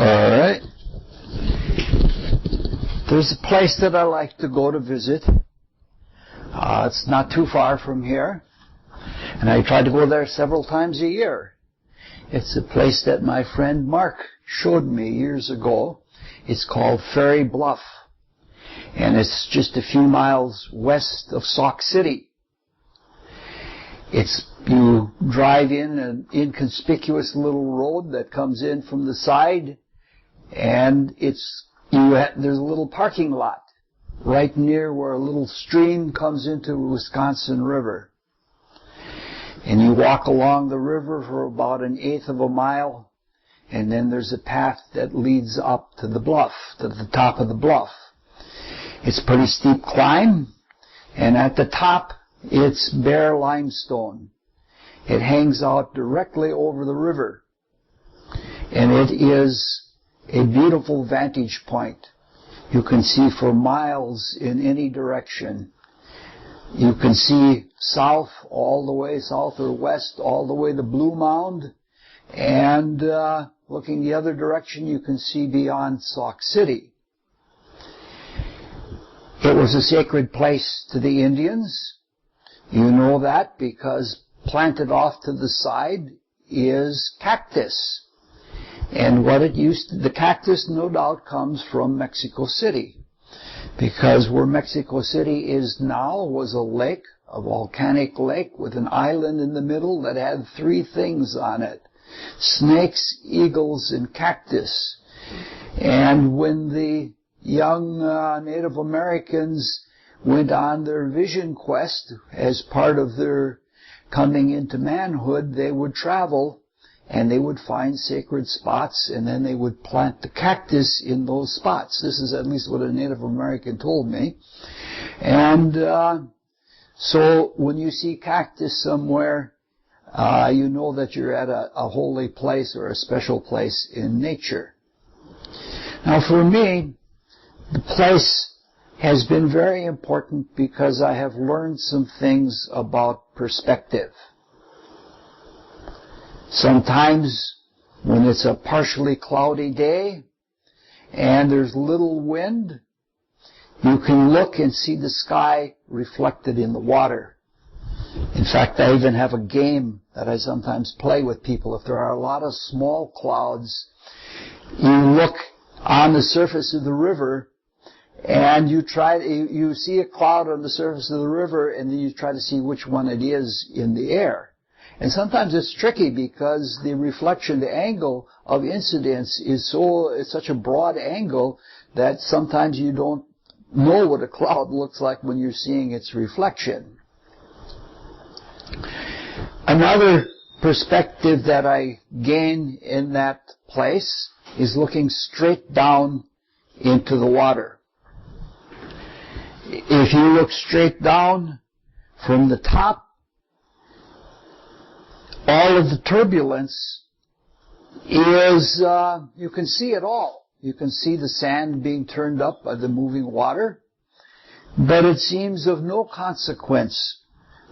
Alright. There's a place that I like to go to visit. It's not too far from here. And I try to go there several times a year. It's a place that my friend Mark showed me years ago. It's called Ferry Bluff. And it's just a few miles west of Sauk City. You drive in an inconspicuous little road that comes in from the side, and there's a little parking lot right near where a little stream comes into the Wisconsin River. And you walk along the river for about 1/8 of a mile, and then there's a path that leads up to the bluff, to the top of the bluff. It's a pretty steep climb, and at the top it's bare limestone. It hangs out directly over the river, and it is a beautiful vantage point. You can see for miles in any direction. You can see south all the way, south or west, all the way to Blue Mound, and looking the other direction, you can see beyond Sauk City. It was a sacred place to the Indians. You know that because planted off to the side is cactus. And the cactus no doubt comes from Mexico City. Because where Mexico City is now was a lake, a volcanic lake with an island in the middle that had 3 things on it: snakes, eagles, and cactus. And when the young Native Americans went on their vision quest as part of their coming into manhood, they would travel and they would find sacred spots, and then they would plant the cactus in those spots. This is at least what a Native American told me. And so when you see cactus somewhere, you know that you're at a holy place or a special place in nature. Now for me, the place has been very important because I have learned some things about perspective. Sometimes when it's a partially cloudy day and there's little wind, you can look and see the sky reflected in the water. In fact, I even have a game that I sometimes play with people. If there are a lot of small clouds, you look on the surface of the river and you see a cloud on the surface of the river, and then you try to see which one it is in the air. And sometimes it's tricky because the reflection, the angle of incidence is such a broad angle that sometimes you don't know what a cloud looks like when you're seeing its reflection. Another perspective that I gain in that place is looking straight down into the water. If you look straight down from the top, all of the turbulence is, you can see it all. You can see the sand being turned up by the moving water, but it seems of no consequence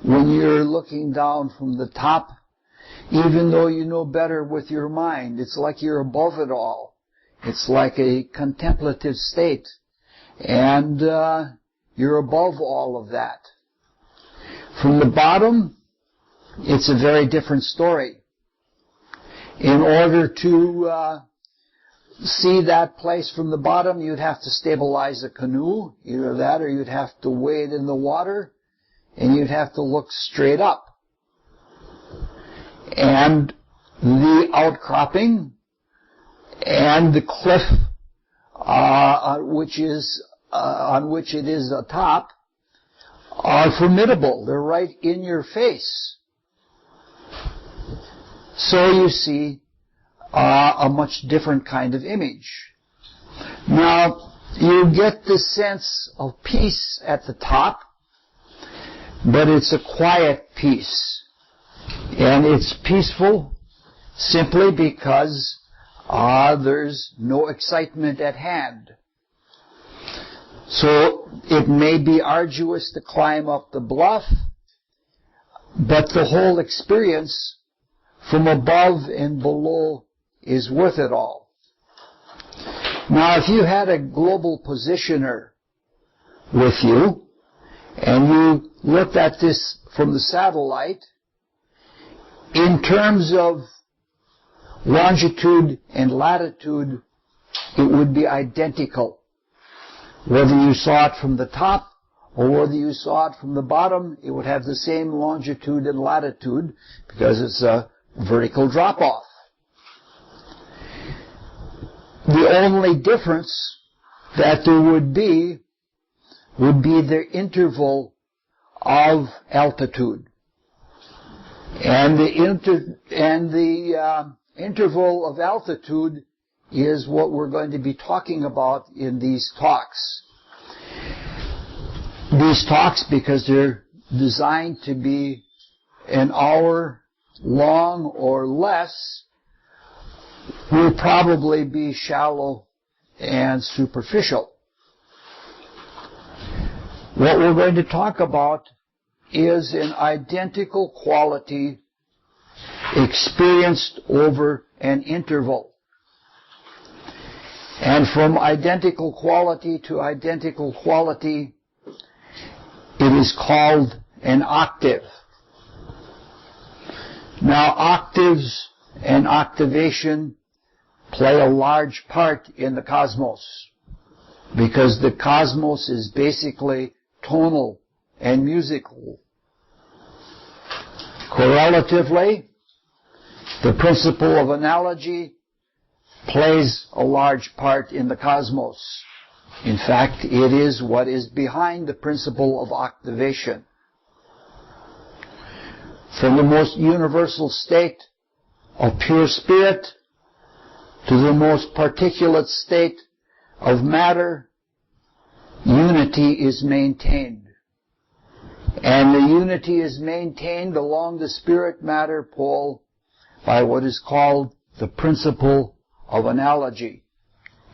when you're looking down from the top, even though you know better with your mind. It's like you're above it all. It's like a contemplative state, and you're above all of that. From the bottom, it's a very different story. In order to see that place from the bottom, you'd have to stabilize a canoe, either that or you'd have to wade in the water, and you'd have to look straight up. And the outcropping and the cliff on which it is atop are formidable. They're right in your face. So you see a much different kind of image. Now, you get the sense of peace at the top, but it's a quiet peace. And it's peaceful simply because there's no excitement at hand. So it may be arduous to climb up the bluff, but the whole experience from above and below is worth it all. Now, if you had a global positioner with you, and you looked at this from the satellite, in terms of longitude and latitude, it would be identical. Whether you saw it from the top or whether you saw it from the bottom, it would have the same longitude and latitude because it's a vertical drop-off. The only difference that there would be the interval of altitude. And the interval of altitude is what we're going to be talking about in these talks. These talks, because they're designed to be an hour long or less, will probably be shallow and superficial. What we're going to talk about is an identical quality experienced over an interval. And from identical quality to identical quality, it is called an octave. Now, octaves and octavation play a large part in the cosmos, because the cosmos is basically tonal and musical. Correlatively, the principle of analogy plays a large part in the cosmos. In fact, it is what is behind the principle of octavation. From the most universal state of pure spirit to the most particulate state of matter, unity is maintained. And the unity is maintained along the spirit-matter pole by what is called the principle of analogy.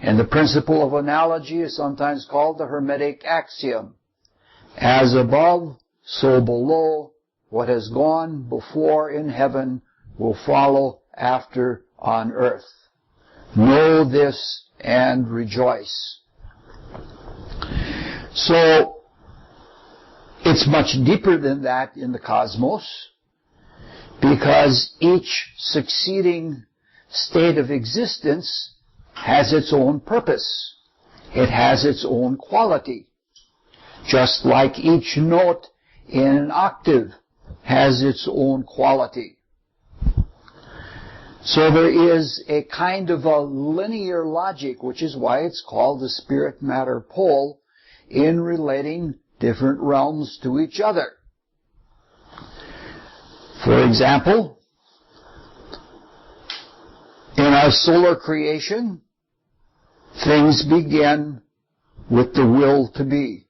And the principle of analogy is sometimes called the Hermetic axiom. As above, so below, what has gone before in heaven will follow after on earth. Know this and rejoice. So, it's much deeper than that in the cosmos, because each succeeding state of existence has its own purpose. It has its own quality. Just like each note in an octave has its own quality. So there is a kind of a linear logic, which is why it's called the spirit-matter pole, in relating different realms to each other. For example, in our solar creation, things begin with the will to be.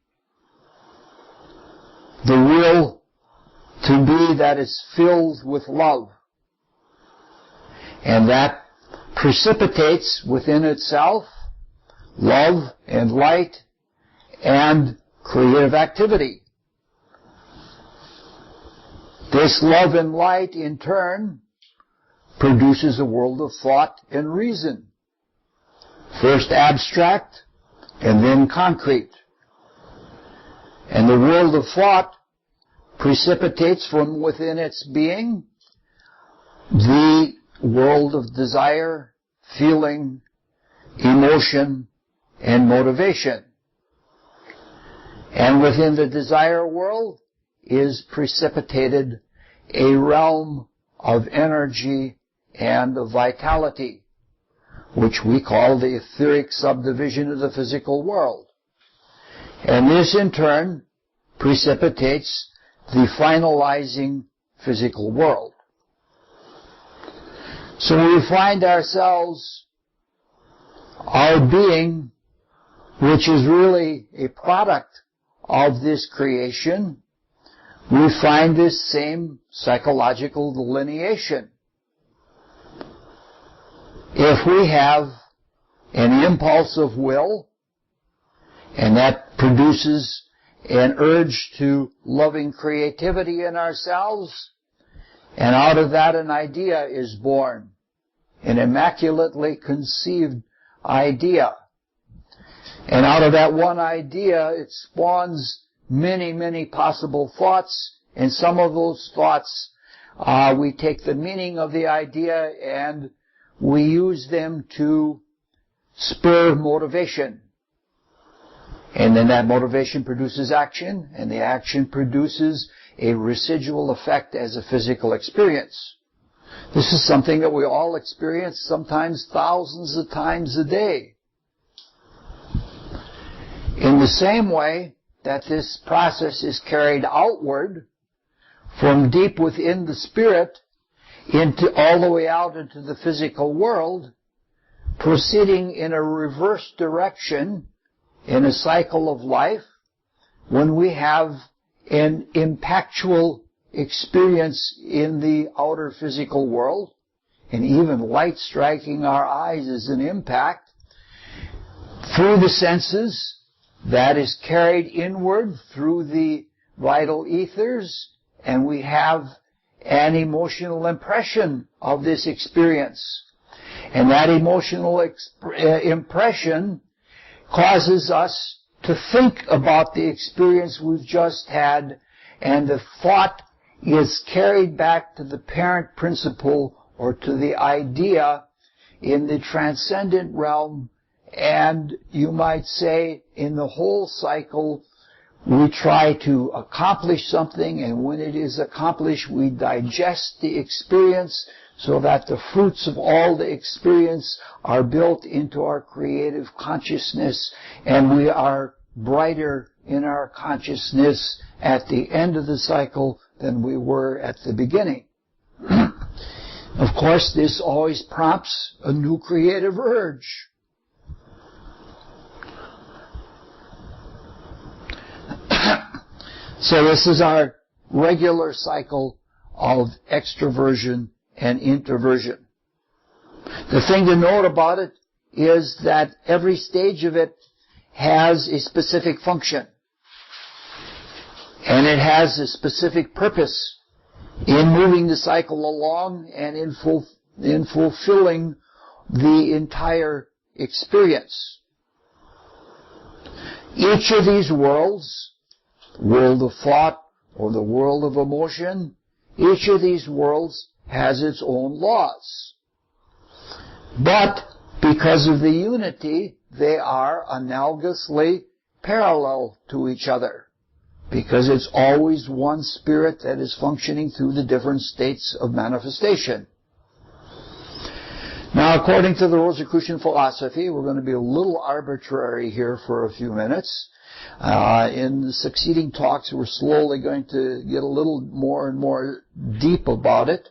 The will to be that is filled with love. And that precipitates within itself love and light and creative activity. This love and light, in turn, produces a world of thought and reason. First abstract, and then concrete. And the world of thought precipitates from within its being the world of desire, feeling, emotion, and motivation. And within the desire world is precipitated a realm of energy and of vitality, which we call the etheric subdivision of the physical world. And this, in turn, precipitates the finalizing physical world. So we find ourselves, our being, which is really a product of this creation, we find this same psychological delineation. If we have an impulse of will, and that produces an urge to loving creativity in ourselves, and out of that an idea is born, an immaculately conceived idea, And out of that one idea, it spawns many, many possible thoughts. And some of those thoughts, we take the meaning of the idea and we use them to spur motivation. And then that motivation produces action, and the action produces a residual effect as a physical experience. This is something that we all experience, sometimes thousands of times a day. In the same way that this process is carried outward from deep within the spirit into all the way out into the physical world, proceeding in a reverse direction in a cycle of life, when we have an impactual experience in the outer physical world, and even light striking our eyes is an impact, through the senses, that is carried inward through the vital ethers, and we have an emotional impression of this experience. And that emotional impression causes us to think about the experience we've just had, and the thought is carried back to the parent principle or to the idea in the transcendent realm, and you might say in the whole cycle we try to accomplish something, and when it is accomplished we digest the experience so that the fruits of all the experience are built into our creative consciousness, and we are brighter in our consciousness at the end of the cycle than we were at the beginning. Of course, this always prompts a new creative urge. So this is our regular cycle of extroversion and introversion. The thing to note about it is that every stage of it has a specific function. And it has a specific purpose in moving the cycle along and in fulfilling the entire experience. Each of these worlds, world of thought or the world of emotion, each of these worlds has its own laws. But because of the unity, they are analogously parallel to each other, because it's always one spirit that is functioning through the different states of manifestation. Now, according to the Rosicrucian philosophy, we're going to be a little arbitrary here for a few minutes. In the succeeding talks, we're slowly going to get a little more and more deep about it.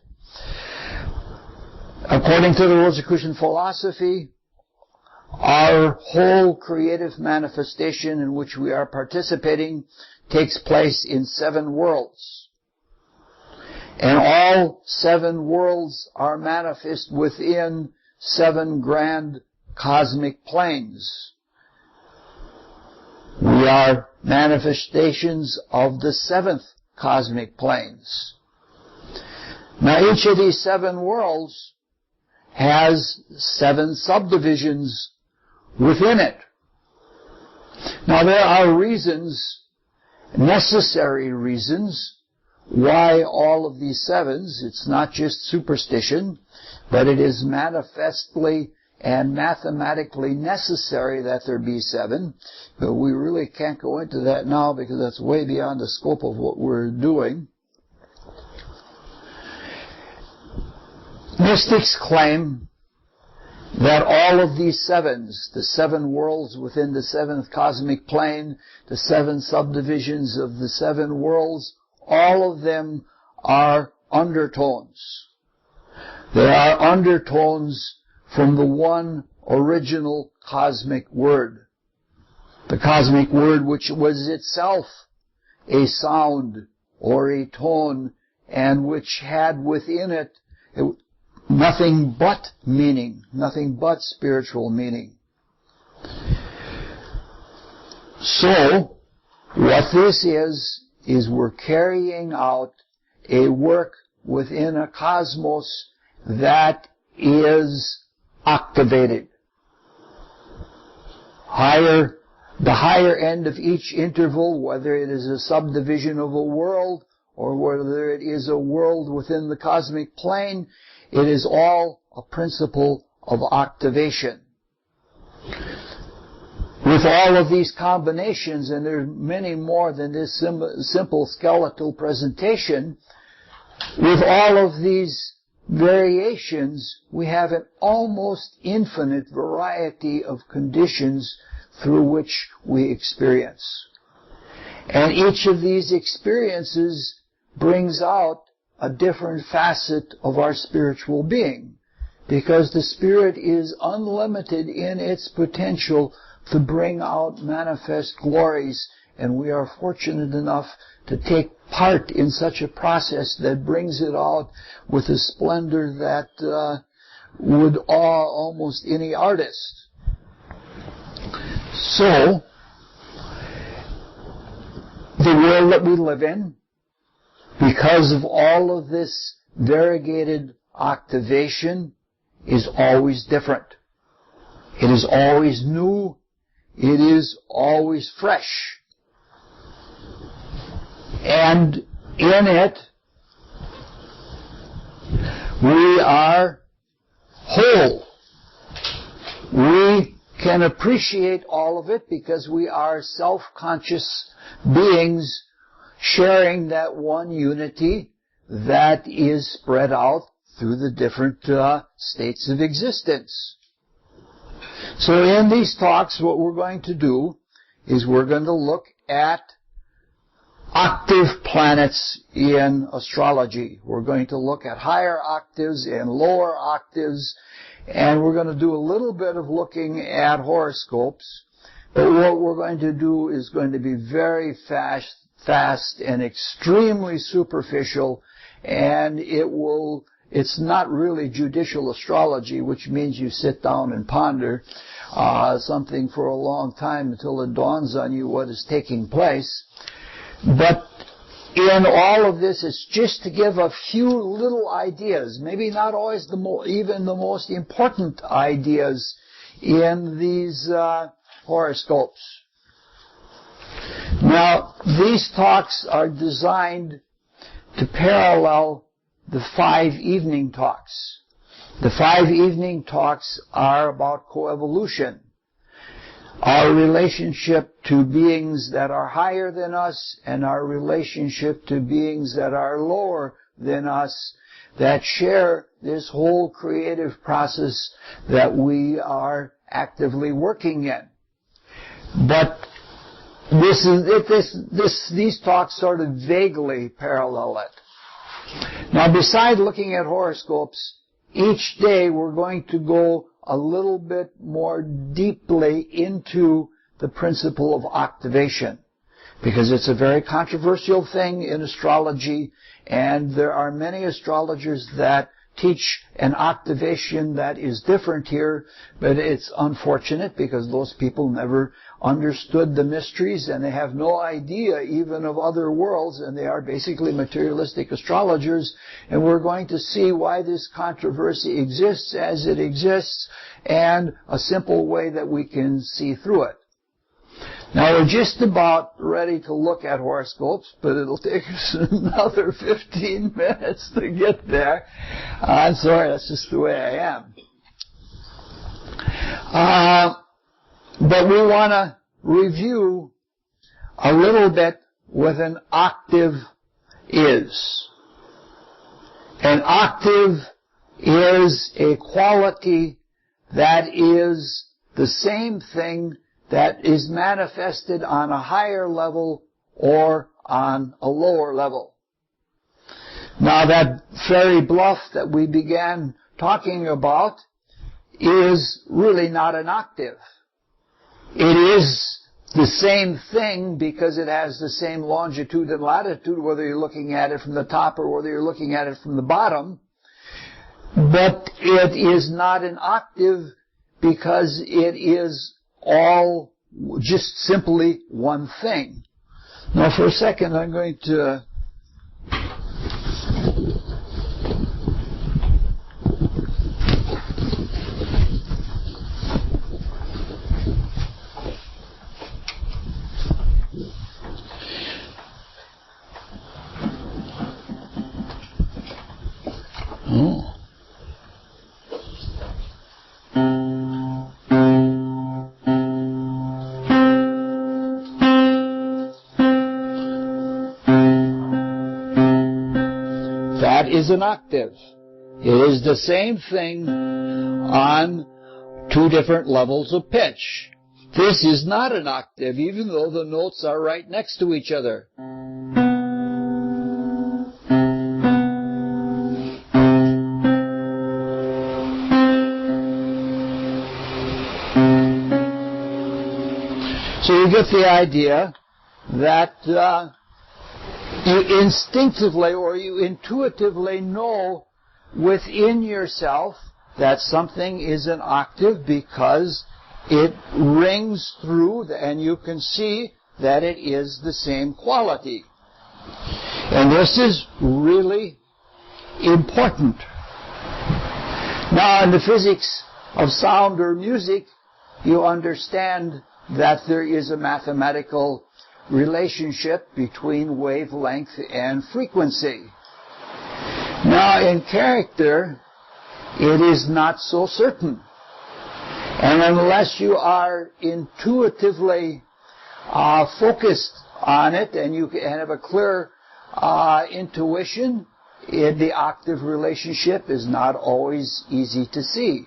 According to the Rosicrucian philosophy, our whole creative manifestation in which we are participating takes place in 7 worlds. And all 7 worlds are manifest within 7 grand cosmic planes. We are manifestations of the 7th cosmic planes. Now, each of these 7 worlds has 7 subdivisions within it. Now, there are reasons, necessary reasons, why all of these 7s, it's not just superstition, but it is manifestly and mathematically necessary that there be 7, but we really can't go into that now because that's way beyond the scope of what we're doing. Mystics claim that all of these 7s, the 7 worlds within the 7th cosmic plane, the 7 subdivisions of the 7 worlds, all of them are undertones. They are undertones from the one original cosmic word. The cosmic word which was itself a sound or a tone, and which had within it nothing but meaning, nothing but spiritual meaning. So, what this is we're carrying out a work within a cosmos that is activated. Higher the higher end of each interval, whether it is a subdivision of a world or whether it is a world within the cosmic plane, it is all a principle of octavation. With all of these combinations, and there are many more than this simple skeletal presentation, with all of these variations, we have an almost infinite variety of conditions through which we experience. And each of these experiences brings out a different facet of our spiritual being, because the spirit is unlimited in its potential to bring out manifest glories, and we are fortunate enough to take part in such a process that brings it out with a splendor that would awe almost any artist. So, the world that we live in, because of all of this variegated octavation, is always different. It is always new. It is always fresh. And in it, we are whole. We can appreciate all of it because we are self-conscious beings sharing that one unity that is spread out through the different states of existence. So in these talks, what we're going to do is we're going to look at octave planets in astrology. We're going to look at higher octaves and lower octaves, and we're going to do a little bit of looking at horoscopes. But what we're going to do is going to be very fast and extremely superficial, and it's not really judicial astrology, which means you sit down and ponder something for a long time until it dawns on you what is taking place. But in all of this, it's just to give a few little ideas, maybe not always even the most important ideas in these horoscopes. Now, these talks are designed to parallel the 5 evening talks. The 5 evening talks are about coevolution, our relationship to beings that are higher than us and our relationship to beings that are lower than us, that share this whole creative process that we are actively working in. But these talks sort of vaguely parallel it. Now, beside looking at horoscopes, each day we're going to go a little bit more deeply into the principle of octavation, because it's a very controversial thing in astrology, and there are many astrologers that teach an octavation that is different here, but it's unfortunate because those people never understood the mysteries and they have no idea even of other worlds, and they are basically materialistic astrologers, and we're going to see why this controversy exists as it exists and a simple way that we can see through it. Now, we're just about ready to look at horoscopes, but it'll take us another 15 minutes to get there. I'm sorry, that's just the way I am. But we want to review a little bit what an octave is. An octave is a quality that is the same thing that is manifested on a higher level or on a lower level. Now, that fairy bluff that we began talking about is really not an octave. It is the same thing because it has the same longitude and latitude, whether you're looking at it from the top or whether you're looking at it from the bottom. But it is not an octave because it is all just simply one thing. Now, for a second, I'm going to That is an octave. It is the same thing on two different levels of pitch. This is not an octave, even though the notes are right next to each other. So you get the idea that you instinctively or you intuitively know within yourself that something is an octave because it rings through and you can see that it is the same quality. And this is really important. Now, in the physics of sound or music, you understand that there is a mathematical relationship between wavelength and frequency. Now, in character, it is not so certain. And unless you are intuitively focused on it and you have a clear intuition, the octave relationship is not always easy to see.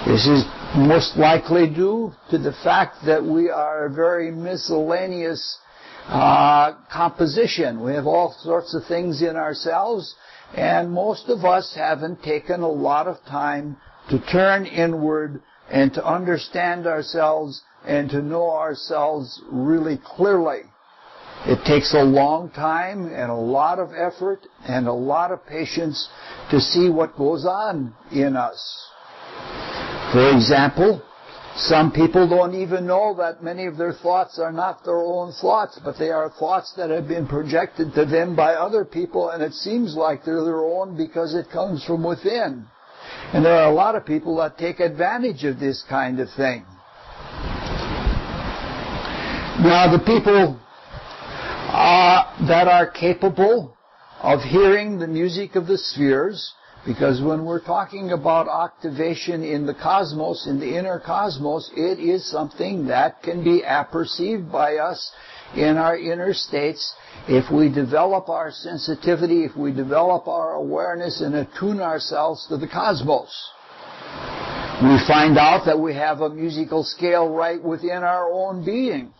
This is most likely due to the fact that we are a very miscellaneous composition. We have all sorts of things in ourselves, and most of us haven't taken a lot of time to turn inward and to understand ourselves and to know ourselves really clearly. It takes a long time and a lot of effort and a lot of patience to see what goes on in us. For example, some people don't even know that many of their thoughts are not their own thoughts, but they are thoughts that have been projected to them by other people, and it seems like they're their own because it comes from within. And there are a lot of people that take advantage of this kind of thing. Now, the people that are capable of hearing the music of the spheres, because when we're talking about octavation in the cosmos, in the inner cosmos, it is something that can be apperceived by us in our inner states if we develop our sensitivity, if we develop our awareness and attune ourselves to the cosmos. We find out that we have a musical scale right within our own being.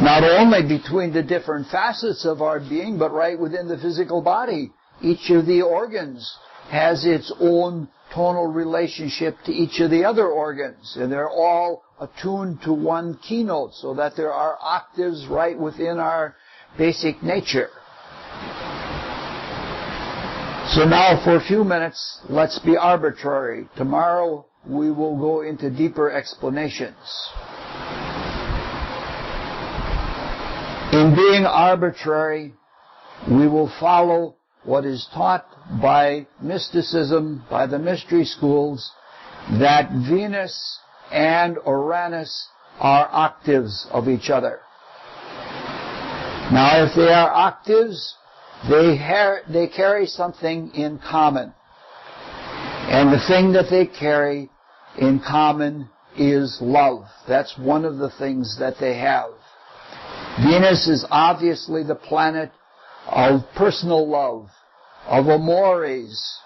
Not only between the different facets of our being, but right within the physical body. Each of the organs has its own tonal relationship to each of the other organs, and they're all attuned to one keynote, so that there are octaves right within our basic nature. So now for a few minutes, let's be arbitrary. Tomorrow we will go into deeper explanations. In being arbitrary, we will follow what is taught by mysticism, by the mystery schools, that Venus and Uranus are octaves of each other. Now, if they are octaves, they carry something in common. And the thing that they carry in common is love. That's one of the things that they have. Venus is obviously the planet of personal love, of amores.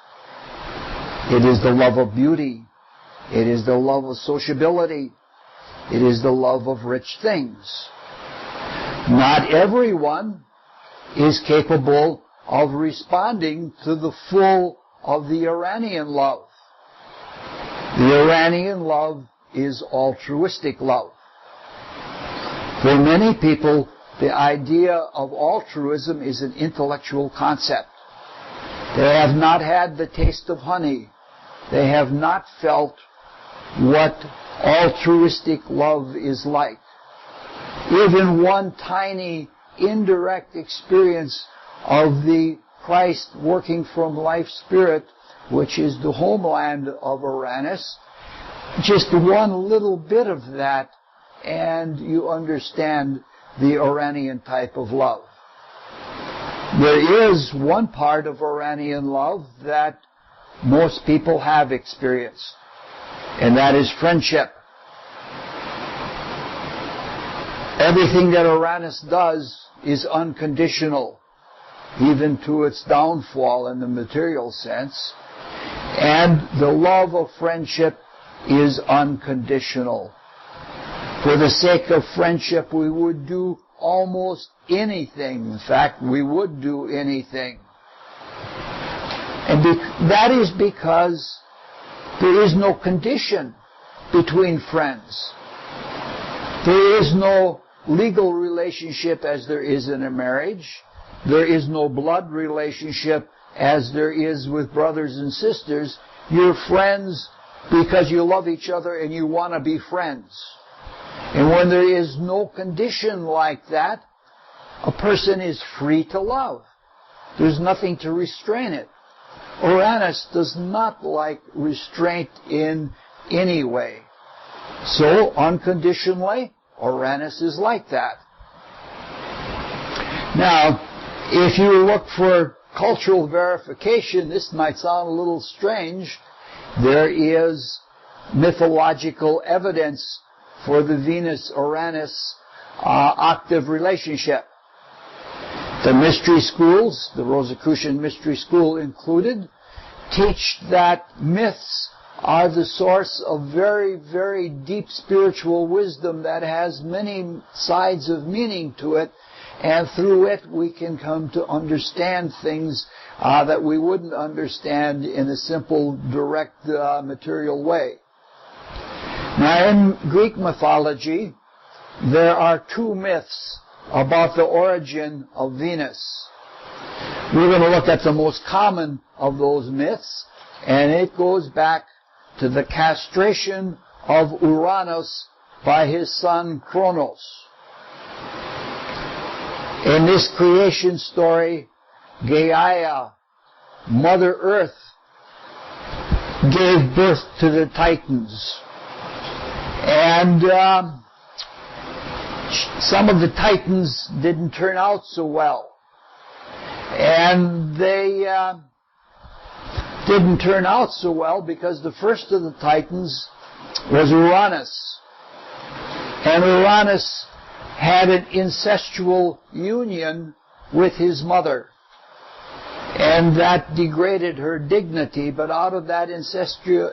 It is the love of beauty. It is the love of sociability. It is the love of rich things. Not everyone is capable of responding to the full of the Uranian love. The Uranian love is altruistic love. For many people, the idea of altruism is an intellectual concept. They have not had the taste of honey. They have not felt what altruistic love is like. Even one tiny indirect experience of the Christ working from life spirit, which is the homeland of Uranus, just one little bit of that, and you understand the Uranian type of love. There is one part of Uranian love that most people have experienced, and that is friendship. Everything that Uranus does is unconditional. even to its downfall in the material sense. And the love of friendship is unconditional. For the sake of friendship, we would do almost anything. In fact, we would do anything. And that is because there is no condition between friends. There is no legal relationship as there is in a marriage. There is no blood relationship as there is with brothers and sisters. You're friends because you love each other and you want to be friends. And when there is no condition like that, a person is free to love. There's nothing to restrain it. Uranus does not like restraint in any way. So, unconditionally, Uranus is like that. Now, if you look for cultural verification, this might sound a little strange. There is mythological evidence for the Venus-Uranus octave relationship. The mystery schools, the Rosicrucian mystery school included, teach that myths are the source of very, very deep spiritual wisdom that has many sides of meaning to it, and through it we can come to understand things that we wouldn't understand in a simple, direct, material way. Now, in Greek mythology, there are two myths about the origin of Venus. We're going to look at the most common of those myths, and it goes back to the castration of Uranus by his son Kronos. In this creation story, Gaia, Mother Earth, gave birth to the Titans. And some of the Titans didn't turn out so well. And they didn't turn out so well because the first of the Titans was Uranus. And Uranus had an incestual union with his mother. And that degraded her dignity, but out of that incestual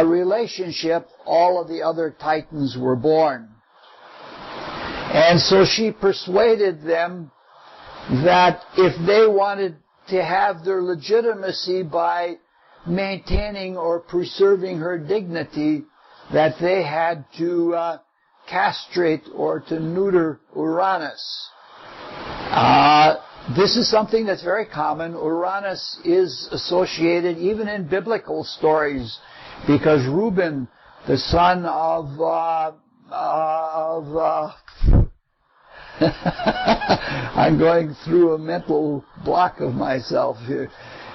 relationship, all of the other Titans were born. And so she persuaded them that if they wanted to have their legitimacy by maintaining or preserving her dignity, that they had to castrate or to neuter Uranus. This is something that's very common. Uranus is associated even in biblical stories, because Reuben, the son of I'm going through a mental block of myself here.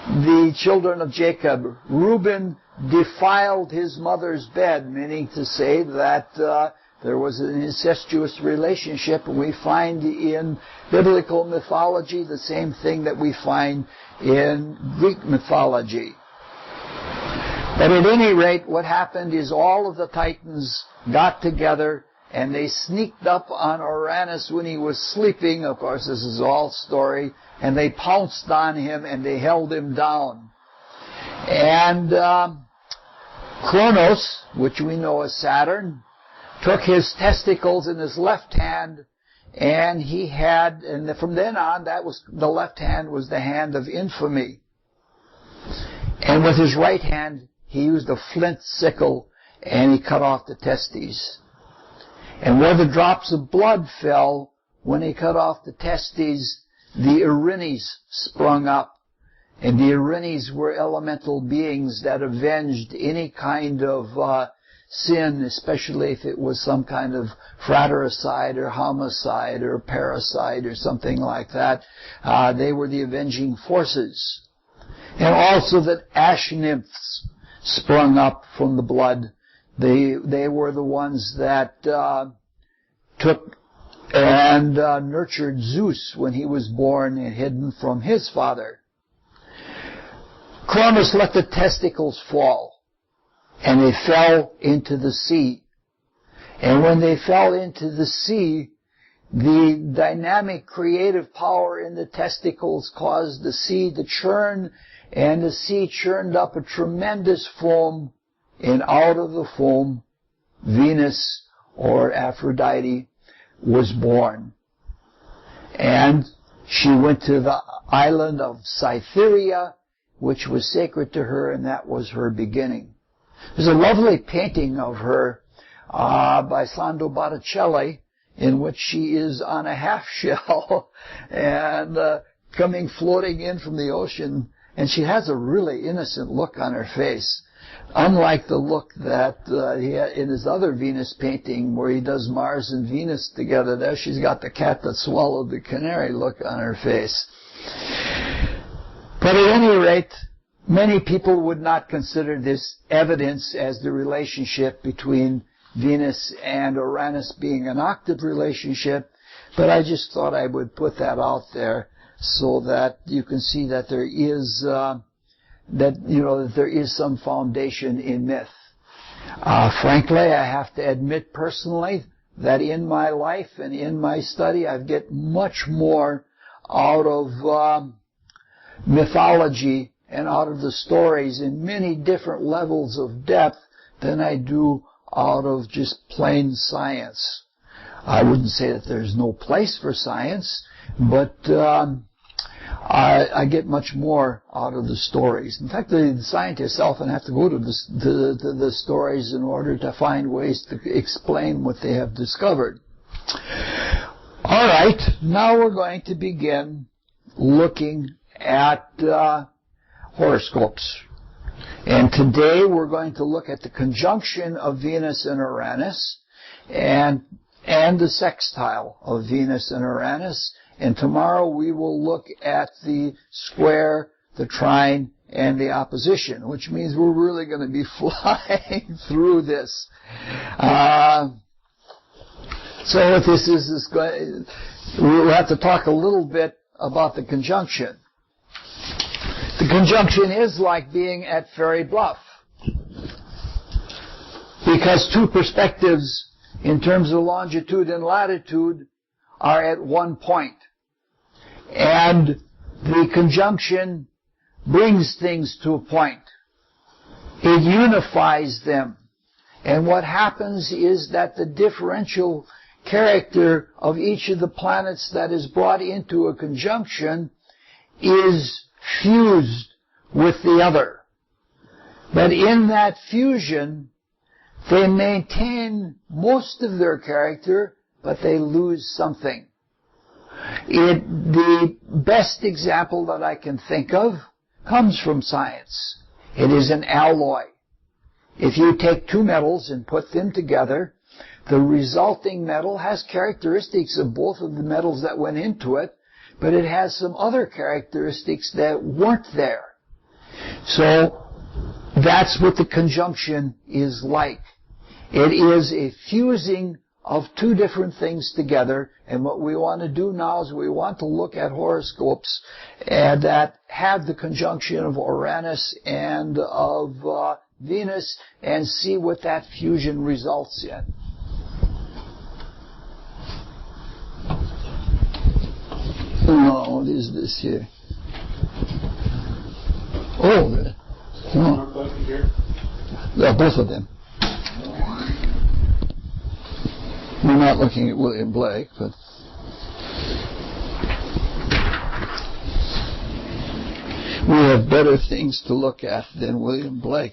The children of Jacob, Reuben defiled his mother's bed, meaning to say that there was an incestuous relationship, and we find in biblical mythology the same thing that we find in Greek mythology. But at any rate, what happened is all of the Titans got together and they sneaked up on Uranus when he was sleeping. Of course, this is all story. And they pounced on him and they held him down. And Kronos, which we know as Saturn, took his testicles in his left hand, and he had, and from then on, that was, the left hand was the hand of infamy. And with his right hand, he used a flint sickle, and he cut off the testes. And where the drops of blood fell, when he cut off the testes, the Erinyes sprung up. And the Erinyes were elemental beings that avenged any kind of sin, especially if it was some kind of fratricide or homicide or parricide or something like that. They were the avenging forces. And also that ash nymphs sprung up from the blood. They were the ones that took and nurtured Zeus when he was born and hidden from his father. Kronos let the testicles fall, and they fell into the sea. And when they fell into the sea, the dynamic creative power in the testicles caused the seed to churn, and the seed churned up a tremendous foam, and out of the foam, Venus or Aphrodite was born. And she went to the island of Cytherea, which was sacred to her, and that was her beginning. There's a lovely painting of her by Sandro Botticelli, in which she is on a half shell and floating in from the ocean, and she has a really innocent look on her face, unlike the look that he had in his other Venus painting where he does Mars and Venus together. There she's got the cat that swallowed the canary look on her face. But at any rate, many people would not consider this evidence as the relationship between Venus and Uranus being an octave relationship, but I just thought I would put that out there so that you can see that there is that there is some foundation in myth. Frankly, I have to admit personally that in my life and in my study, I get much more out of mythology and out of the stories in many different levels of depth than I do out of just plain science. I wouldn't say that there's no place for science, but I get much more out of the stories. In fact, the scientists often have to go to the stories in order to find ways to explain what they have discovered. All right, now we're going to begin looking at horoscopes. And today we're going to look at the conjunction of Venus and Uranus and the sextile of Venus and Uranus. And tomorrow we will look at the square, the trine, and the opposition, which means we're really going to be flying through this. So this is going, we'll have to talk a little bit about the conjunction. The conjunction is like being at Ferry Bluff, because two perspectives in terms of longitude and latitude are at one point. And the conjunction brings things to a point. It unifies them. And what happens is that the differential character of each of the planets that is brought into a conjunction is fused with the other. But in that fusion, they maintain most of their character, but they lose something. The best example that I can think of comes from science. It is an alloy. If you take two metals and put them together, the resulting metal has characteristics of both of the metals that went into it, but it has some other characteristics that weren't there. So that's what the conjunction is like. It is a fusing of two different things together, and what we want to do now is we want to look at horoscopes that have the conjunction of Uranus and of Venus and see what that fusion results in. No, what is this here? Oh, yeah, both of them. We're not looking at William Blake, but we have better things to look at than William Blake.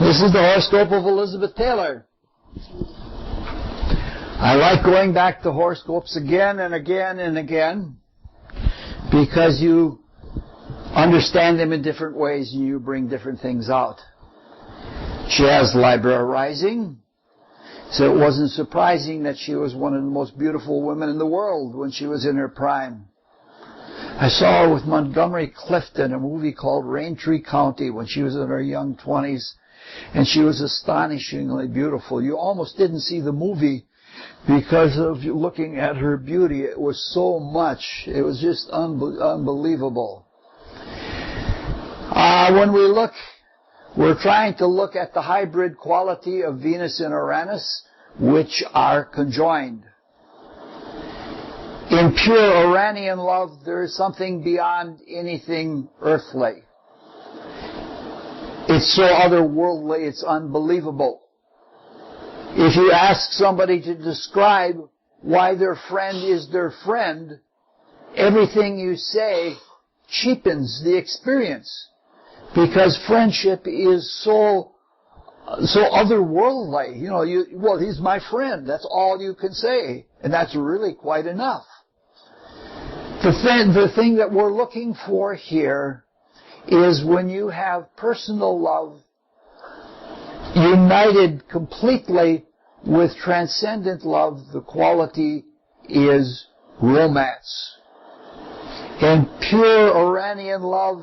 This is the horoscope of Elizabeth Taylor. I like going back to horoscopes again and again and again because you understand them in different ways and you bring different things out. She has Libra rising, so it wasn't surprising that she was one of the most beautiful women in the world when she was in her prime. I saw her with Montgomery Clift in a movie called Raintree County when she was in her young 20s, and she was astonishingly beautiful. You almost didn't see the movie because of looking at her beauty. It was so much. It was just unbelievable. When we're trying to look at the hybrid quality of Venus and Uranus, which are conjoined. In pure Uranian love, there is something beyond anything earthly. It's so otherworldly, it's unbelievable. If you ask somebody to describe why their friend is their friend, everything you say cheapens the experience. Because friendship is so otherworldly. Well, he's my friend. That's all you can say. And that's really quite enough. The thing that we're looking for here is when you have personal love united completely with transcendent love, the quality is romance. In pure Uranian love,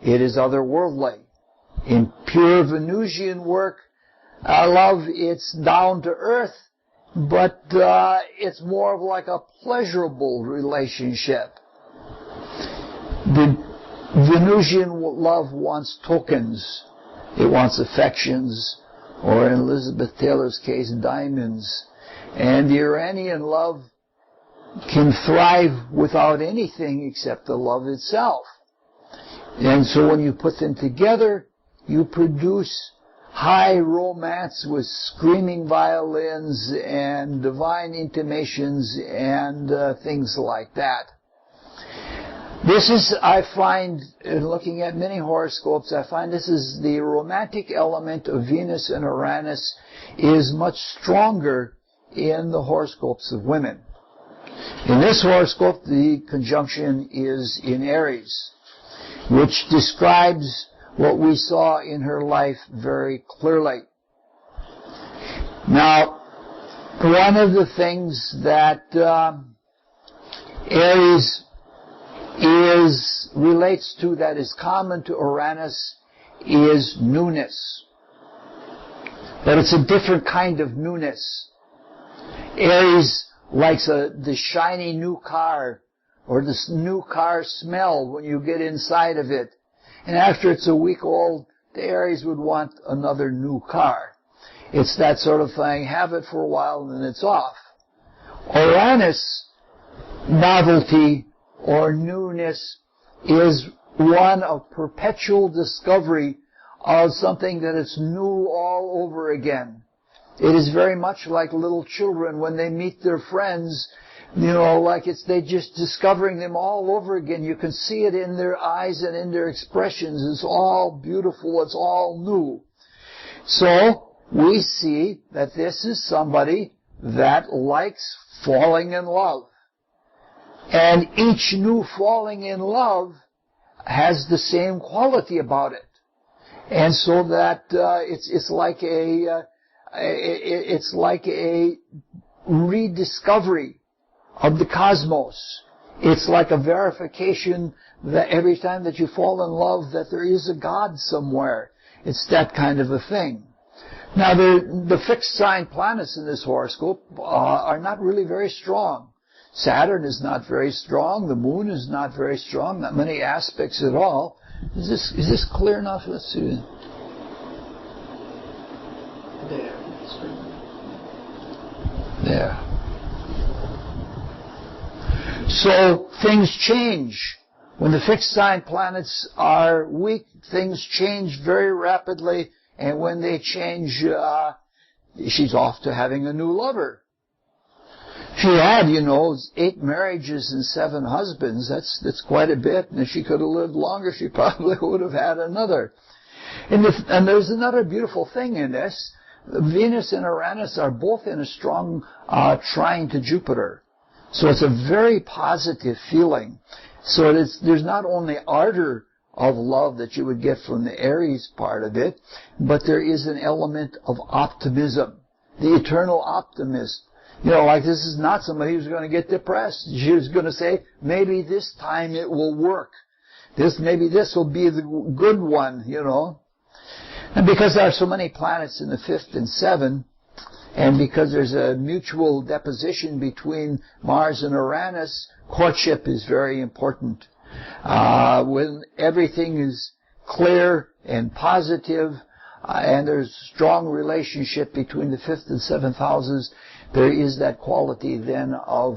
it is otherworldly. In pure Venusian love, it's down to earth, but it's more of like a pleasurable relationship. The Venusian love wants tokens. It wants affections, or in Elizabeth Taylor's case, diamonds. And the Uranian love can thrive without anything except the love itself. And so when you put them together, you produce high romance with screaming violins and divine intimations and things like that. This is, I find, in looking at many horoscopes, I find this is the romantic element of Venus and Uranus is much stronger in the horoscopes of women. In this horoscope, the conjunction is in Aries, which describes what we saw in her life very clearly. Now, one of the things that Aries relates to that is common to Uranus is newness. But it's a different kind of newness. Aries likes the shiny new car, or this new car smell when you get inside of it. And after it's a week old, the Aries would want another new car. It's that sort of thing. Have it for a while and then it's off. Uranus, novelty or newness, is one of perpetual discovery of something that is new all over again. It is very much like little children when they meet their friends, like they're just discovering them all over again. You can see it in their eyes and in their expressions. It's all beautiful. It's all new. So we see that this is somebody that likes falling in love. And each new falling in love has the same quality about it. And so that it's like a rediscovery of the cosmos. It's like a verification that every time that you fall in love that there is a God somewhere. It's that kind of a thing. Now, the fixed sign planets in this horoscope are not really very strong. Saturn is not very strong. The moon is not very strong. Not many aspects at all. Is this clear enough? Let's see. There. So things change. When the fixed sign planets are weak, things change very rapidly, and when they change, she's off to having a new lover. She had, 8 marriages and 7 husbands. That's quite a bit, and if she could have lived longer, she probably would have had another. And there's another beautiful thing in this. Venus and Uranus are both in a strong trine to Jupiter. So it's a very positive feeling. So there's not only ardor of love that you would get from the Aries part of it, but there is an element of optimism. The eternal optimist. This is not somebody who's going to get depressed. She's going to say, maybe this time it will work. Maybe this will be the good one, And because there are so many planets in the 5th and 7th, and because there's a mutual deposition between Mars and Uranus, courtship is very important. When everything is clear and positive, and there's strong relationship between the 5th and 7th houses, there is that quality then of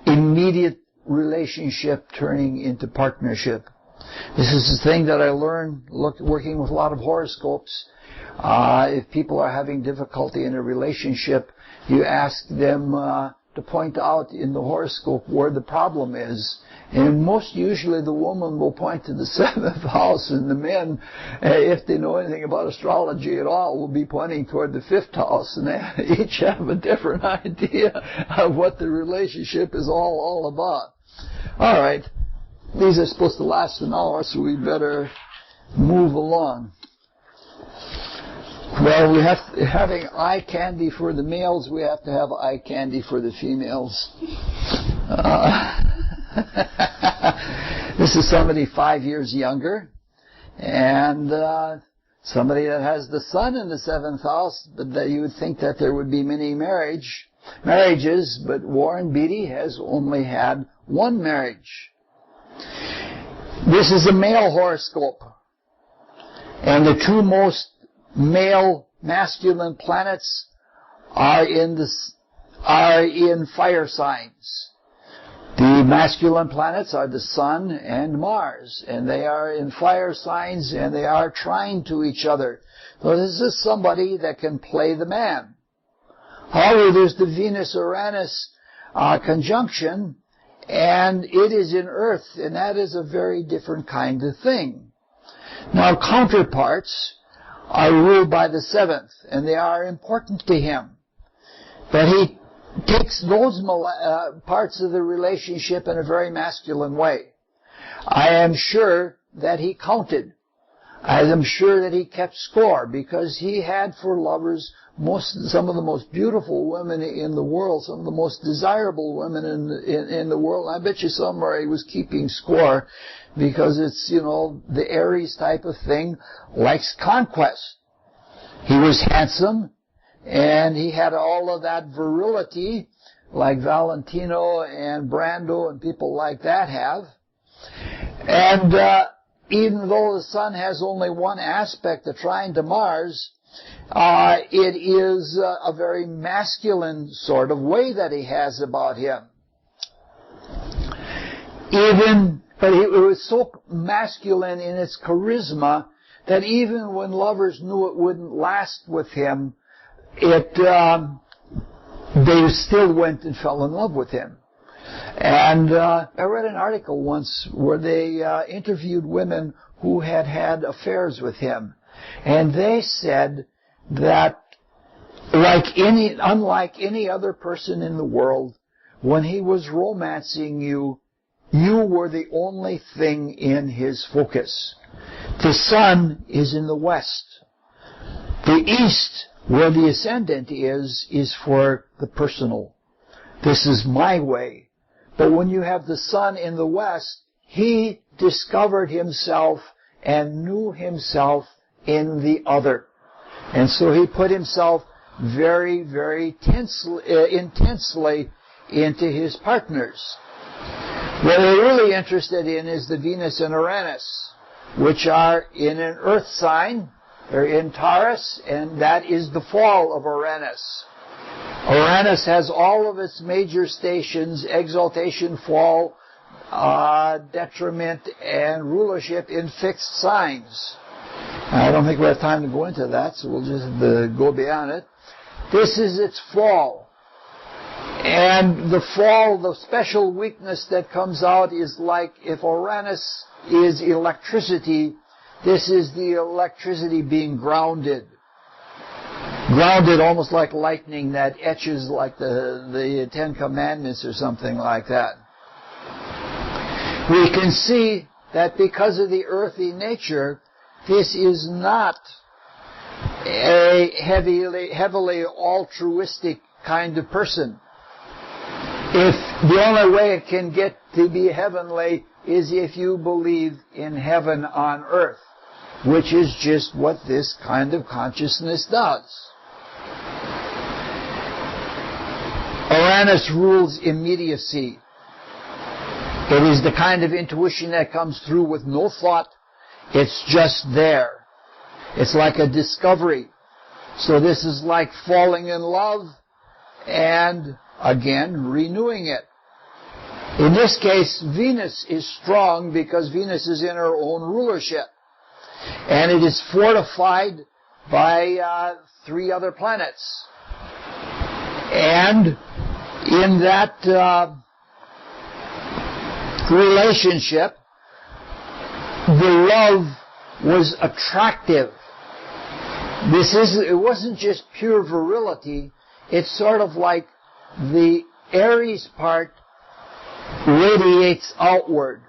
immediate relationship turning into partnership. This is the thing that I learned working with a lot of horoscopes. If people are having difficulty in a relationship, you ask them to point out in the horoscope where the problem is. And most usually the woman will point to the 7th house, and the men, if they know anything about astrology at all, will be pointing toward the 5th house. And they each have a different idea of what the relationship is all about. All right. These are supposed to last an hour, so we better move along. Well, we have having eye candy for the males, we have to have eye candy for the females. This is somebody 5 years younger, and somebody that has the sun in the 7th house, but that you would think that there would be many marriages, but Warren Beatty has only had one marriage. This is a male horoscope, and the two most masculine planets are in fire signs. The masculine planets are the Sun and Mars, and they are in fire signs, and they are trying to each other. So this is somebody that can play the man. However, there's the Venus-Uranus conjunction, and it is in Earth, and that is a very different kind of thing. Now, counterparts are ruled by the 7th, and they are important to him. But he takes those parts of the relationship in a very masculine way. I am sure that he counted. I am sure that he kept score, because he had for lovers some of the most beautiful women in the world, some of the most desirable women in the world. I bet you somewhere he was keeping score, because it's, the Aries type of thing likes conquest. He was handsome, and he had all of that virility like Valentino and Brando and people like that have. And even though the sun has only one aspect, the trine to Mars, it is a very masculine sort of way that he has about him. But it was so masculine in its charisma that even when lovers knew it wouldn't last with him, they still went and fell in love with him. And I read an article once where they interviewed women who had had affairs with him, and they said that unlike any other person in the world, when he was romancing you, you were the only thing in his focus. The sun is in the west. The east, where the ascendant is for the personal. This is my way. But when you have the sun in the west, he discovered himself and knew himself in the other. And so he put himself very, very intensely into his partners. What they're really interested in is the Venus and Uranus, which are in an earth sign. They're in Taurus, and that is the fall of Uranus. Uranus has all of its major stations: exaltation, fall, detriment, and rulership in fixed signs. I don't think we have time to go into that, so we'll just go beyond it. This is its fall. And the fall, the special weakness that comes out is like if Uranus is electricity, this is the electricity being grounded. Grounded almost like lightning that etches like the Ten Commandments or something like that. We can see that because of the earthy nature, this is not a heavily altruistic kind of person. If the only way it can get to be heavenly is if you believe in heaven on earth, which is just what this kind of consciousness does. Uranus rules immediacy. It is the kind of intuition that comes through with no thought. It's just there. It's like a discovery. So this is like falling in love and, again, renewing it. In this case, Venus is strong because Venus is in her own rulership. And it is fortified by 3 other planets. And in that relationship, the love was attractive. It wasn't just pure virility. It's sort of like the Aries part radiates outward,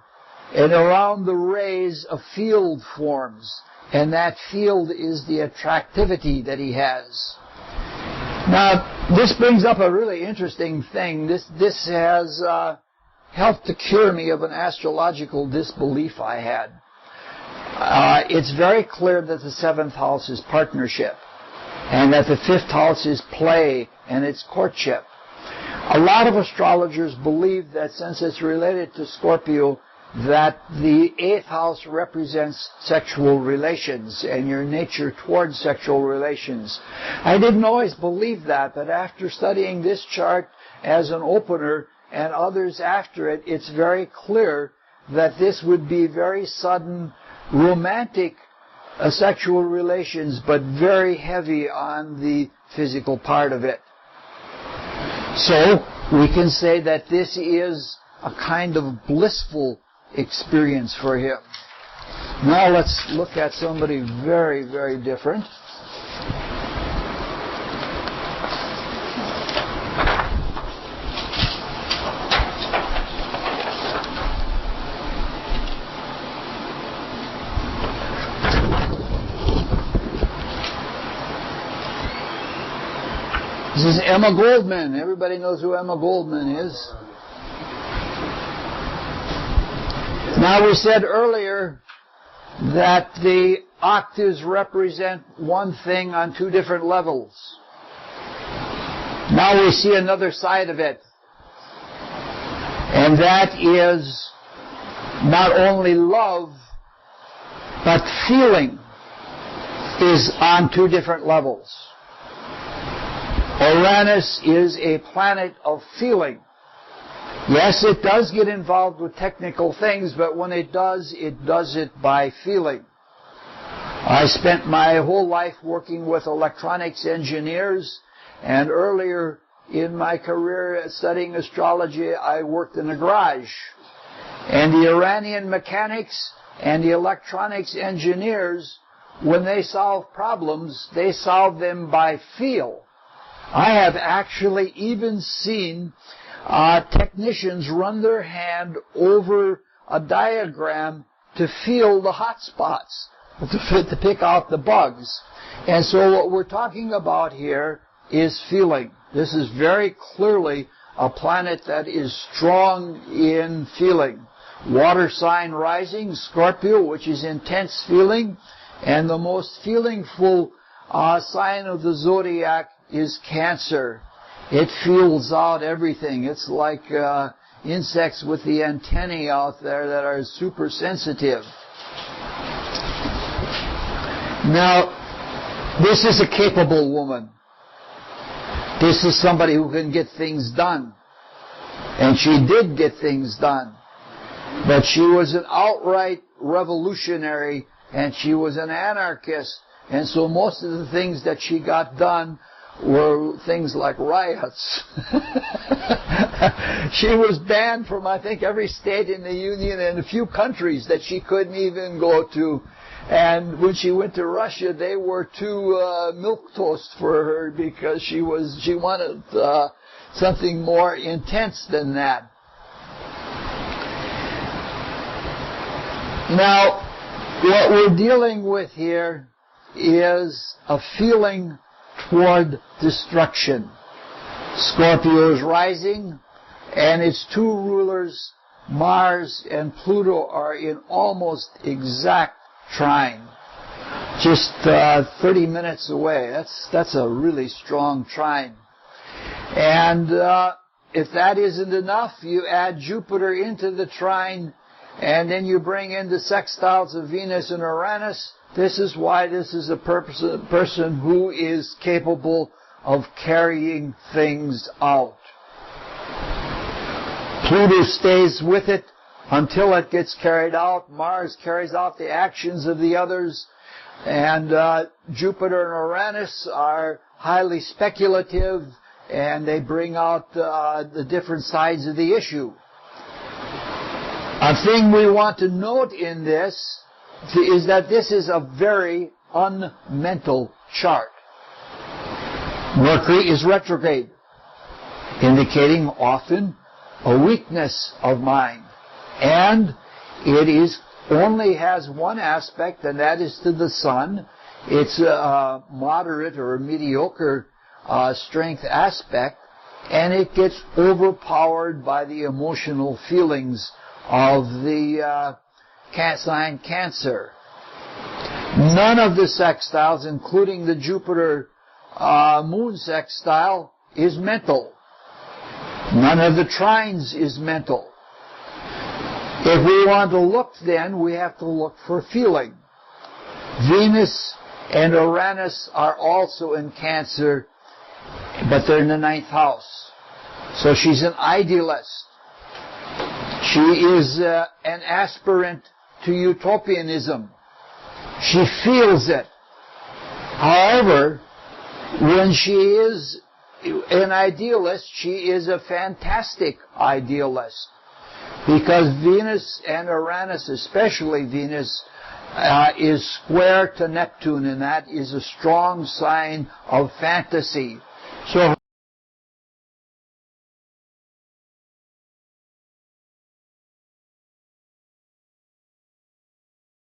and around the rays a field forms, and that field is the attractivity that he has. Now, this brings up a really interesting thing. This has helped to cure me of an astrological disbelief I had. It's very clear that the 7th house is partnership, and that the 5th house is play, and it's courtship. A lot of astrologers believe that since it's related to Scorpio, that the 8th house represents sexual relations and your nature towards sexual relations. I didn't always believe that, but after studying this chart as an opener and others after it, it's very clear that this would be very sudden, romantic sexual relations, but very heavy on the physical part of it. So, we can say that this is a kind of blissful experience for him. Now let's look at somebody very, very different. This is Emma Goldman. Everybody knows who Emma Goldman is. Now, we said earlier that the octaves represent one thing on 2 different levels. Now we see another side of it. And that is not only love, but feeling is on 2 different levels. Uranus is a planet of feeling. Yes, it does get involved with technical things, but when it does it by feeling. I spent my whole life working with electronics engineers, and earlier in my career studying astrology, I worked in a garage. And the Iranian mechanics and the electronics engineers, when they solve problems, they solve them by feel. I have actually even seen technicians run their hand over a diagram to feel the hot spots, to pick out the bugs. And so what we're talking about here is feeling. This is very clearly a planet that is strong in feeling. Water sign rising, Scorpio, which is intense feeling, and the most feelingful sign of the zodiac is Cancer. It feels out everything. It's like insects with the antennae out there that are super sensitive. Now, this is a capable woman. This is somebody who can get things done. And she did get things done. But she was an outright revolutionary, and she was an anarchist. And so most of the things that she got done were things like riots. She was banned from, I think, every state in the Union and a few countries that she couldn't even go to. And when she went to Russia, they were too milquetoast for her because she wanted something more intense than that. Now, what we're dealing with here is a feeling toward destruction. Scorpio is rising, and its 2 rulers, Mars and Pluto, are in almost exact trine. Just 30 minutes away. That's a really strong trine. And if that isn't enough, you add Jupiter into the trine, And then you bring in the sextiles of Venus and Uranus. This is why this is a person who is capable of carrying things out. Pluto stays with it until it gets carried out. Mars carries out the actions of the others. And Jupiter and Uranus are highly speculative, and they bring out the different sides of the issue. A thing we want to note in this is that this is a very unmental chart. Mercury is retrograde, indicating often a weakness of mind. And it only has one aspect, and that is to the Sun. It's a moderate or a mediocre strength aspect, and it gets overpowered by the emotional feelings of the sign Cancer. None of the sextiles, including the Jupiter moon sextile, is mental. None of the trines is mental. If we want to look, then we have to look for feeling. Venus and Uranus are also in Cancer, but they're in the 9th house. So she's an idealist. She is an aspirant to utopianism. She feels it. However, when she is an idealist, she is a fantastic idealist. Because Venus and Uranus, especially Venus, is square to Neptune, and that is a strong sign of fantasy. So